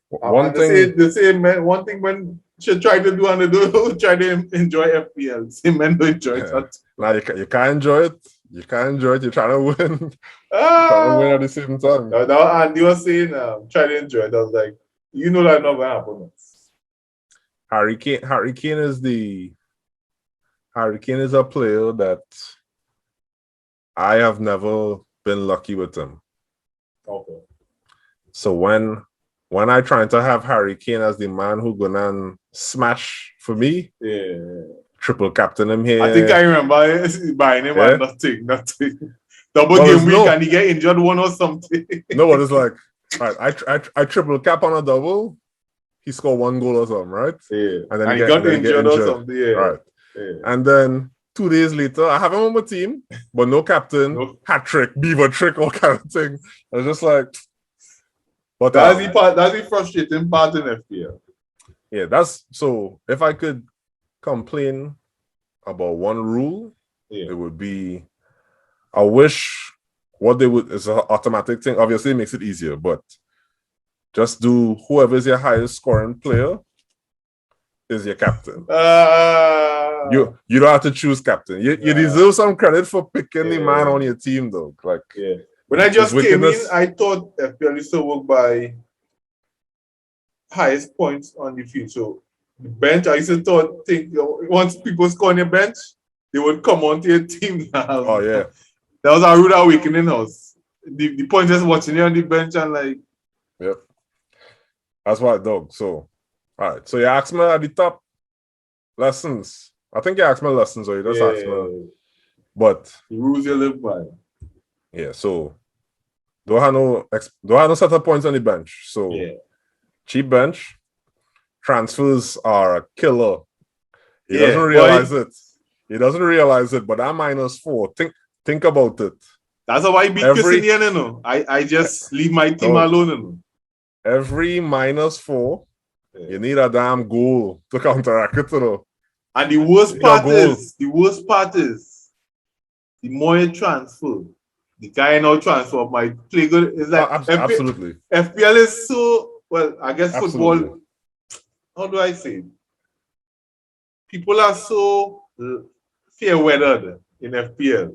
One thing. The same man. One thing when should try to do and do try to enjoy FPL. Same men don't enjoy that. Now you can't enjoy it. You can't enjoy it. You're trying to win. You're trying to win at the same time. And you were saying try to enjoy it. I was like, you know that not gonna happen. Harry Kane is a player that I have never been lucky with him. Okay. So when I trying to have Harry Kane as the man who gonna smash for me, triple captain him here. I think I remember buying him and nothing. Double game week and he get injured one or something. No, what it's like, all right, I triple cap on a double. He scored 1 goal or something, right? Yeah. And then he got injured or something. Yeah. Right. Yeah. And then 2 days later, I have him on my team, but no captain, hat trick, beaver trick, all kind of thing. I was just like, but that's the frustrating part in FPL. Yeah, so if I could complain about one rule, it would be, I wish what they would is an automatic thing. Obviously, it makes it easier, but just do whoever is your highest scoring player is your captain. You don't have to choose captain. You deserve some credit for picking the man on your team, though. Like, when I just came in, I thought FPL used to work by highest points on the field. So the bench, I used to think once people score on your bench, they would come onto your team now. Oh yeah, that was a rude awakening. Us the point just watching you on the bench and like. Yep. That's why, dog. So, all right. So you asked me at the top lessons. I think you asked me lessons, or you just asked me. But the rules you live by. Yeah. So do I have no set of points on the bench? So cheap bench transfers are a killer. He doesn't realize it. He doesn't realize it. But that -4. Think about it. That's why I beat Christian, you know. I just leave my team alone, you know. Every -4, you need a damn goal to counteract it, you know. And the worst part is, the more you transfer, the guy now transfer might play good. It's like absolutely. FPL is so I guess football. How do I say it? People are so fair weathered in FPL.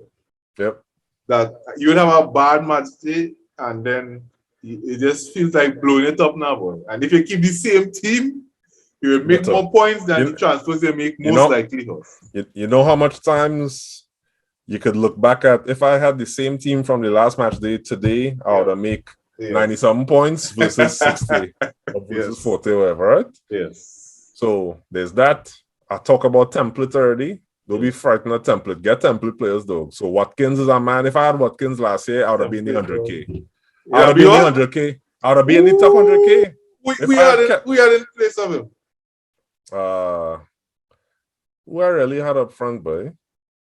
Yep. That you would have a bad match day and then it just feels like blowing it up now, boy. And if you keep the same team, you will make more points than the transfers you make most likely. You know how much times you could look back at, if I had the same team from the last match day today, I would have make 90-something points versus 60 or versus 40 or whatever, right? Yes. So there's that. I talk about template already. Don't be frightened of template. Get template players, though. So Watkins is a man. If I had Watkins last year, I would have been in the 100K. I would have been in the 100K. I would have been in the top 100K. We had in place of him. Who I really had up front, boy?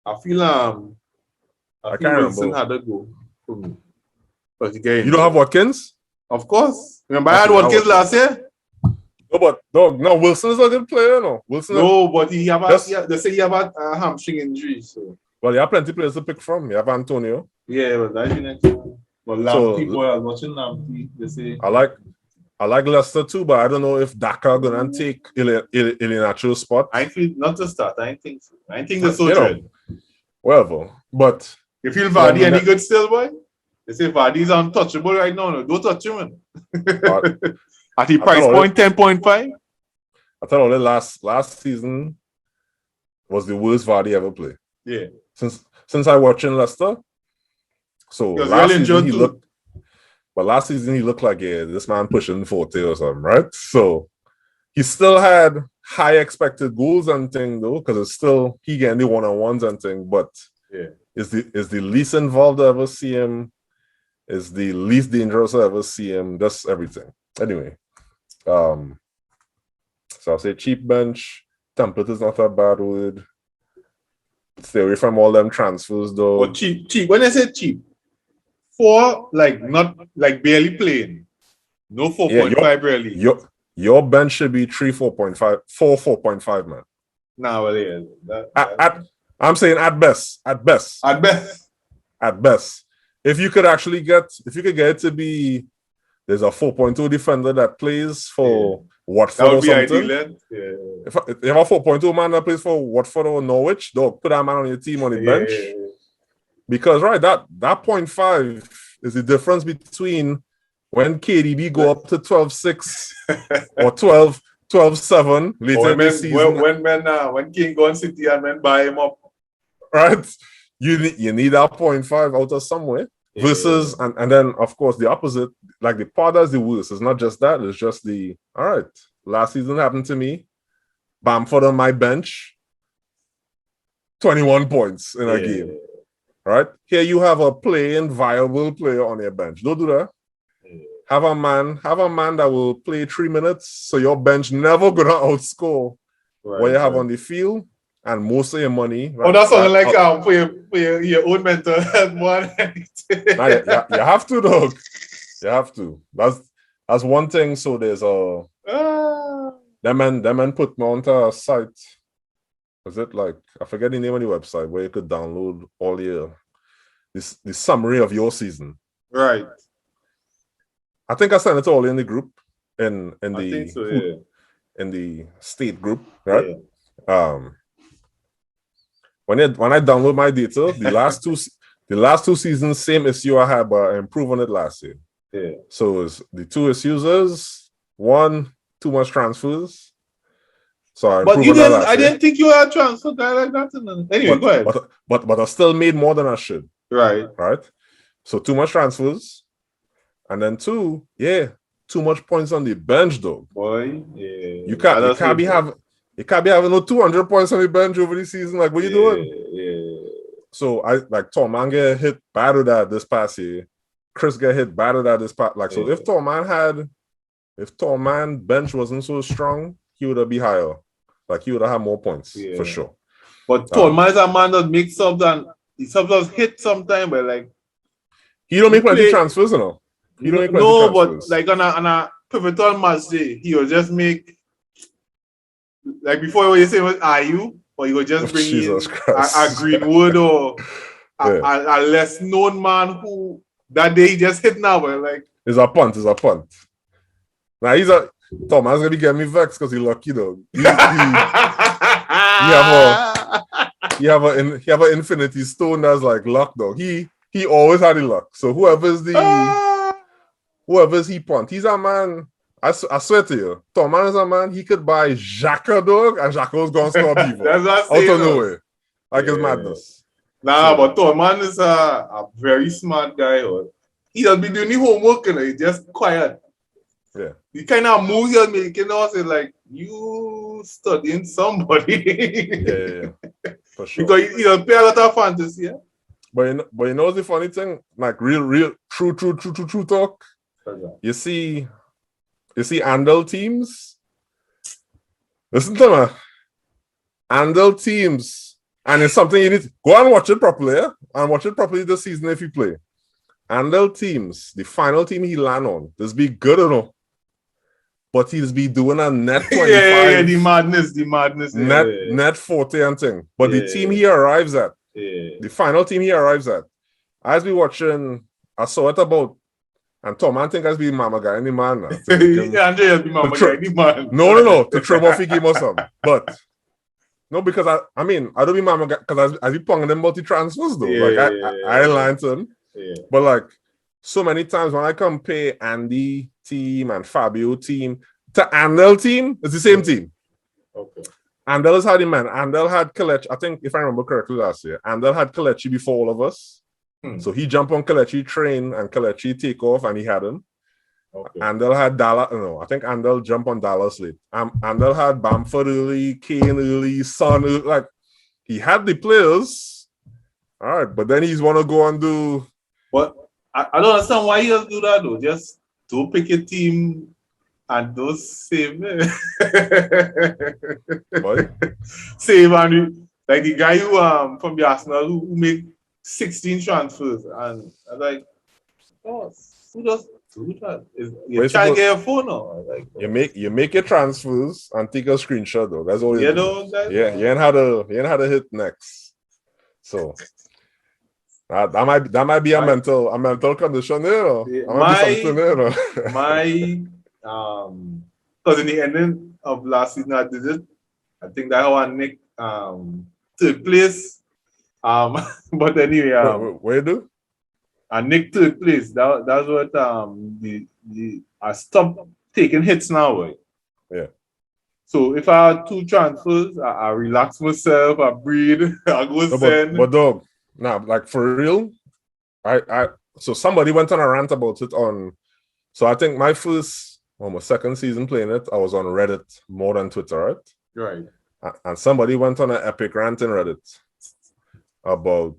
I feel I can't Wilson remember. Had a go for me. But you don't have Watkins? Of course. Remember I had Watkins last year? No, but no, Wilson is a good player, no. But they say he have a hamstring injury. So. Well, you have plenty of players to pick from. You have Antonio. Yeah, but that's the next one. But people are watching Lamptey. They say I like Leicester too, but I don't know if Dakar gonna take Iheanacho's spot. I feel not to start. I think so. I think they're so good. Whatever. But you feel Vardy any good still, boy? They say Vardy's untouchable right now. No, don't touch him, man. At the price point 10.5. I thought only last season was the worst Vardy ever played. Yeah. Since I watching Leicester. So last season he looked like this man pushing 40 or something, right? So he still had high expected goals and thing though, because it's still he getting the one-on-ones and thing, but is the least involved I ever see him, is the least dangerous I ever see him, just everything. Anyway. So I'll say cheap bench. Template is not a bad word. Stay away from all them transfers though. But cheap. When I say cheap, for like not like barely playing, No 4.5 really. Your bench should be 4.5, man. Nah, well, yeah. I'm saying at best. At best. At best. If you could get it to be, there's a 4.2 defender that plays for Watford or something. Ideal, If you have a 4.2 man that plays for Watford or Norwich, dog, put that man on your team on the bench. Because that 0.5 is the difference between when KDB go up to 12-6 or 12-7 later in the season. When King go on City and men buy him up. Right? You need that 0.5 out of somewhere. Versus, and then, of course, the opposite, like the part that's the worst. It's not just that. It's just all right, last season happened to me. Bamford on my bench, 21 points in a game. Right? Here you have a viable player on your bench. Don't do that. Have a man that will play 3 minutes, so your bench never gonna outscore what you have on the field. And most of your money. Right? That's something like for your own mental health more. You have to, dog. You have to. That's one thing. So there's that man put me onto a site. Was it like, I forget the name of the website where you could download all the summary of your season. Right. I think I sent it all in the group in the state group, right? Yeah. When I download my data, the last two seasons, same issue I had, but I improved on it last year. Yeah. So it's the two issues. One, too much transfers. So I improved on that last year. I didn't think you were a transfer guy like that. Anyway, go ahead. But I still made more than I should. Right. So too much transfers. And then two, too much points on the bench, though. Boy, you can't be having no 200 points on the bench over the season. Like, what you doing? Yeah. So Torman get hit bad with that this past year. Chris get hit bad with that this past. Like, so if Torman bench wasn't so strong, he would have been higher. Like, he would have had more points for sure. But Torman is a man that makes subs and he sometimes hit sometime, but like he don't make plenty transfers, you know. He don't make plenty transfers. But like on a pivotal match day, he will just make. Like before, what you say was, "Are you?" Or you will just bring in a Greenwood or a less known man who that day he just hit now. But like, it's a punt. Now Thomas gonna be getting me vexed because he's lucky though. He have an infinity stone that's like luck though. He always had the luck. So whoever's he punt, he's a man. I swear to you, Torman is a man, he could buy Xhaka, dog, and Xhaka's going to score people out of nowhere. Like, it's madness. But Torman is a very smart guy. He doesn't be doing the homework, he's just quiet. Yeah. The kind of moves he'll make, say, like, you studying somebody. Yeah. For sure. Because he doesn't play a lot of fantasy, But you know the funny thing? Like, real, true talk. You see Andel teams. Listen to me. Andel teams. And it's something you need to go and watch it properly. And watch it properly this season if you play. Andel teams, the final team he land on, this be good enough. But he's be doing a net 25. The madness. Net 40 and thing. But the team he arrives at, the final team he arrives at, I be watching, I saw it about. And Tom, I think I be Mama Guy any man now. Andre has been Mama Guy any man. No. To trim off the game or something. But no, because I don't be Mama Guy because I be ponging them multi transfers though. I ain't lying to him. Yeah. But like so many times when I compare Andy team and Fabio team to Andel team, it's the same team. Okay. Andel is how the man. Andel had Kelechi, I think if I remember correctly last year. Andel had Kelechi before all of us. So he jumped on Kelechi train and Kelechi take off and he had him. Okay. Andel had Dallas. No, I think Andel jumped on Dallas late. Andel had Bamford early, Kane early, Son early. Like he had the players. All right, but then he's want to go and do. But I don't understand why he doesn't do that though. Just don't pick a team and don't save me. What? Save and like the guy who from the Arsenal who make 16 transfers and I'm like, oh, who does You try to get your phone or like you make your transfers and take a screenshot though. That's all you do. that, You ain't how to hit next. So that might be a mental condition there. Because in the ending of last season I did it. I think that how I nicked third place. But anyway, where you do? I nicked third place. That's what I stopped taking hits now. Right? Yeah. So if I had 2 transfers, I relax myself, I breathe, I go send. But dog, nah, like for real, so somebody went on a rant about it on. So I think my second season playing it, I was on Reddit more than Twitter, right? Right. And somebody went on an epic rant in Reddit about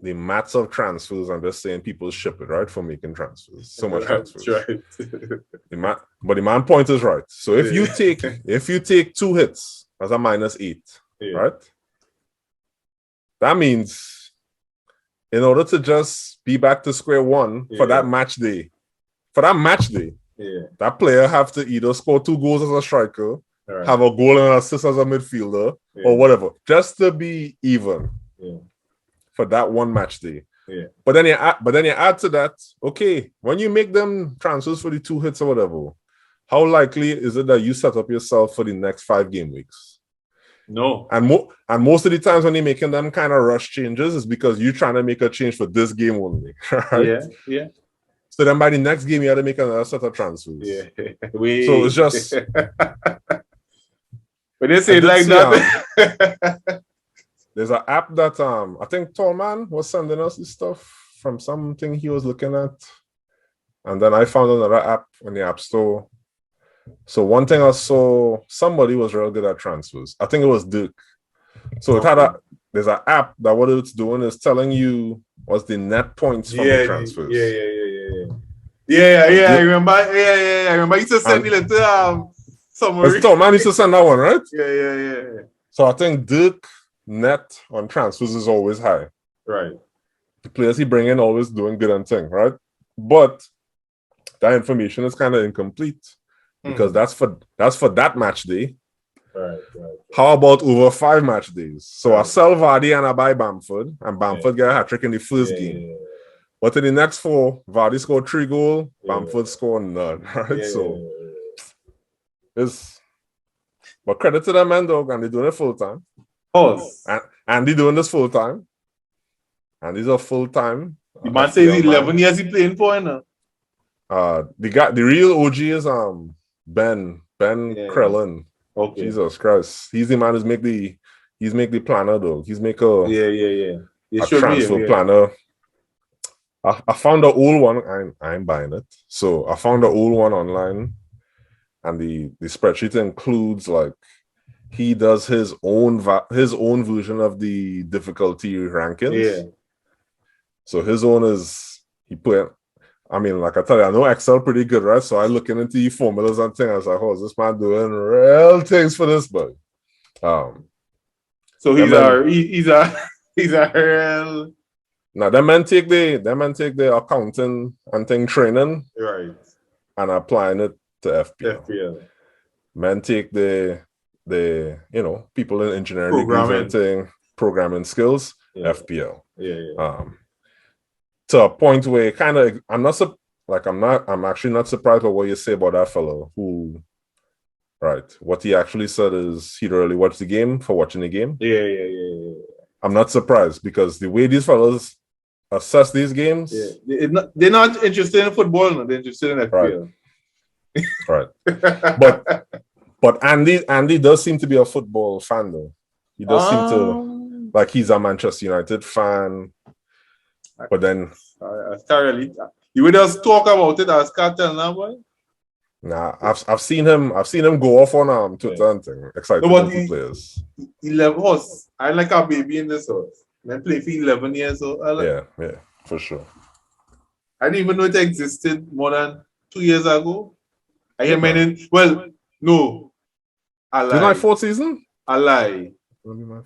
the maths of transfers and just saying people ship it, right, for making transfers. So much transfers. Right. But the man point is right. So if you take 2 hits as a -8, right? That means in order to just be back to square one for that match day, that player have to either score 2 goals as a striker, have a goal and an assist as a midfielder, or whatever, just to be even for that one match day. Yeah. But then you add to that, okay, when you make them transfers for the 2 hits or whatever, how likely is it that you set up yourself for the next 5 game weeks? No. And most of the times when you're making them kind of rush changes is because you're trying to make a change for this game only. Right? Yeah. So then by the next game, you have to make another set of transfers. Yeah. So it's just... When they say it like that... There's an app that I think Tallman was sending us this stuff from something he was looking at. And then I found another app in the App Store. So one thing I saw, somebody was real good at transfers. I think it was Duke. So it had there's an app that what it's doing is telling you what's the net points from the transfers. Yeah. I remember. I remember you used to send me the summary. Tallman used to send that one, right? Yeah. So I think Duke net on transfers is always high. Right. The players he bring in always doing good and thing, right? But that information is kind of incomplete because that's for that match day. Right. How about over 5 match days? So I sell Vardy and I buy Bamford, and Bamford get a hat-trick in the first game. But in the next 4, Vardy scored 3 goals, Bamford scored none, right? But credit to them, man, dog, and they're doing it full time. And they're doing this full time. And these are full time. The man says 11 years he playing for now. The real OG is BenCrellin. Okay. Jesus Christ. He's the man who's make the planner though. He's make a transfer planner. I found the old one. I ain't buying it. So I found the old one online, and the spreadsheet includes like he does his own version of the difficulty rankings. Yeah. So his own is like I tell you, I know Excel pretty good, right? So I looking into the formulas and things. I was like, oh, is this man doing real things for this boy? So he's a real. Now them men take the accounting and thing training, right, and applying it to FPL. Men take the people in engineering programming skills, FPL. To a point where kind of I'm actually not surprised by what you say about that fellow who, right? What he actually said is he really watched the game for watching the game. Yeah. I'm not surprised because the way these fellas assess these games, they're not interested in football, no, they're interested in FPL. Right. But Andy does seem to be a football fan though. He does seem to like he's a Manchester United fan. But then you would just talk about it as cartel now, boy. Nah, I've seen him go off on Twitter and thing, excited about players. 11 horse. I like a baby in this house. I play for 11 years old. Yeah, for sure. I didn't even know it existed more than 2 years ago. I hear many. Well, no. I lie. Did my 4th season? I lie.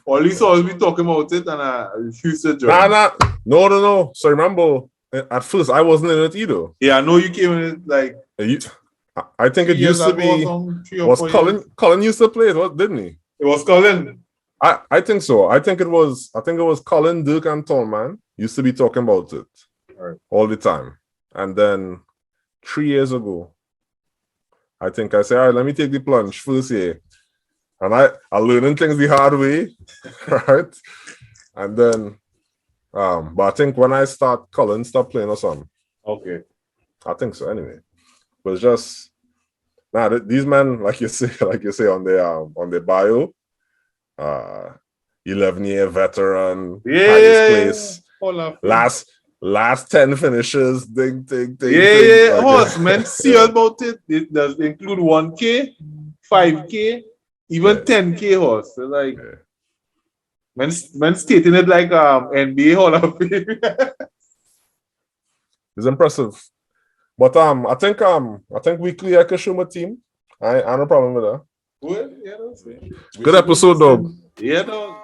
All these always be talking about it, and I refuse to join. No. So remember, at first I wasn't in it either. Yeah, I know you came in it like I think it 3 years used to ago or be. something, 3 or Was 4 Colin? years. Colin used to play it, didn't he? It was Colin. I think so. I think it was Colin, Dirk, and Tallman used to be talking about it all the time. And then 3 years ago, I think I said, all right, let me take the plunge first year. And I learning things the hard way, right? And then but I think when I start Colin stopped playing or something. Okay. I think so anyway. But it's just these men, like you say on their bio, 11-year veteran, highest place, last 10 finishes, ding. Yeah. Horse, man, see about it. It does include 1K, 5K, even 10K horse. So like, man stating it like NBA Hall of Fame. It's impressive. But I think weekly I can show my team. I no problem with that. Good, yeah, that's it. Good episode, dog. Yeah, dog.